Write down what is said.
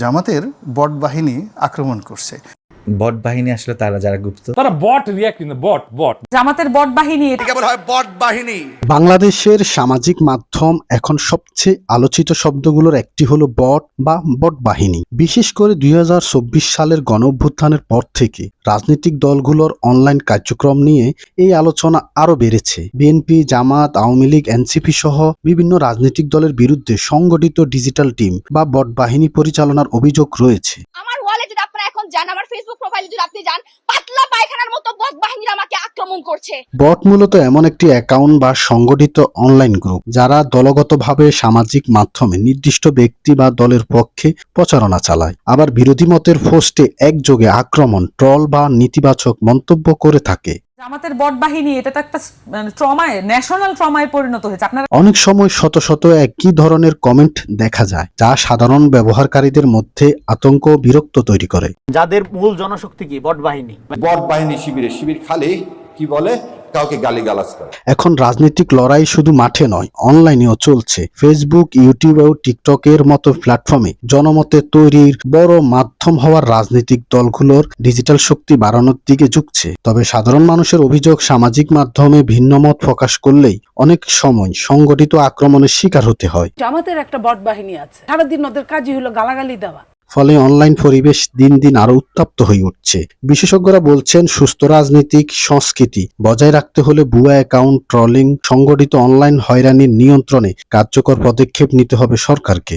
জামাতের বট বাহিনী আক্রমণ করছে। বট বাহিনী আসলে তারা যারা গুপ্ত, তারা বট রিয়াক্ট কিন্তু বট জামাতের বট বাহিনী কেবল হয় বট বাহিনী। বাংলাদেশের সামাজিক মাধ্যম এখন সবচেয়ে আলোচিত শব্দগুলোর একটি হলো বট বা বট বাহিনী। বিশেষ করে ২০২৪ সালের গণঅভ্যুত্থানের পর থেকে রাজনৈতিক দলগুলোর অনলাইন কার্যক্রম নিয়ে এই আলোচনা আরো বেড়েছে। বিএনপি, জামাত, আওয়ামী লীগ, এনসিপি সহ বিভিন্ন রাজনৈতিক দলের বিরুদ্ধে সংগঠিত ডিজিটাল টিম বা বট বাহিনী পরিচালনার অভিযোগ রয়েছে। আমার ওয়ালে যদি আপনারা এখন যান, আমার ফেসবুক প্রোফাইলে যদি আপনি যান, পাতলা পায়খানার মতো বট বাহিনীরা আমাকে আক্রমণ করছে। বট মূলত এমন একটি অ্যাকাউন্ট বা সংগঠিত অনলাইন গ্রুপ যারা দলগতভাবে সামাজিক মাধ্যমে নির্দিষ্ট ব্যক্তি বা দলের পক্ষে প্রচারণা চালায়, আবার বিরোধী মতের পোস্টে একযোগে আক্রমণ, ট্রল বা নেতিবাচক মন্তব্য করে থাকে। জামাতের বট বাহিনী এটা তো একটা ট্রমায়, ন্যাশনাল ট্রমায় পরিণত হয়েছে। আপনারা অনেক সময় শত শত একই ধরনের কমেন্ট দেখা যায়, যা সাধারণ ব্যবহারকারীদের মধ্যে আতঙ্ক ও বিরক্ত তৈরি করে। যাদের মূল জনশক্তি কি বট বাহিনী। বট বাহিনী শিবির খালি কি বলে, কাউকে গালিগালাজ করে। এখন রাজনৈতিক লড়াই শুধু মাঠে নয়, অনলাইনেও চলছে। ফেসবুক, ইউটিউব ও টিকটকের মতো প্ল্যাটফর্মে জনমতের তৈরির বড় মাধ্যম হওয়ার রাজনৈতিক দলগুলোর ডিজিটাল শক্তি বাড়ানোর দিকে ঝুঁকছে। তবে সাধারণ মানুষের অভিযোগ, সামাজিক মাধ্যমে ভিন্ন মত প্রকাশ করলেই অনেক সময় সংগঠিত আক্রমণের শিকার হতে হয়। জামাতের একটা বট বাহিনী আছে, সারাদিন ওদের কাজই হলো গালাগালি দেওয়া। ফলে অনলাইন পরিবেশ দিন দিন আরো উত্তপ্ত হয়ে উঠছে। বিশেষজ্ঞরা বলছেন, সুস্থ রাজনৈতিক সংস্কৃতি বজায় রাখতে হলে ভুয়া অ্যাকাউন্ট, ট্রলিং, সংগঠিত অনলাইন হয়রানির নিয়ন্ত্রণে কার্যকর পদক্ষেপ নিতে হবে সরকারকে।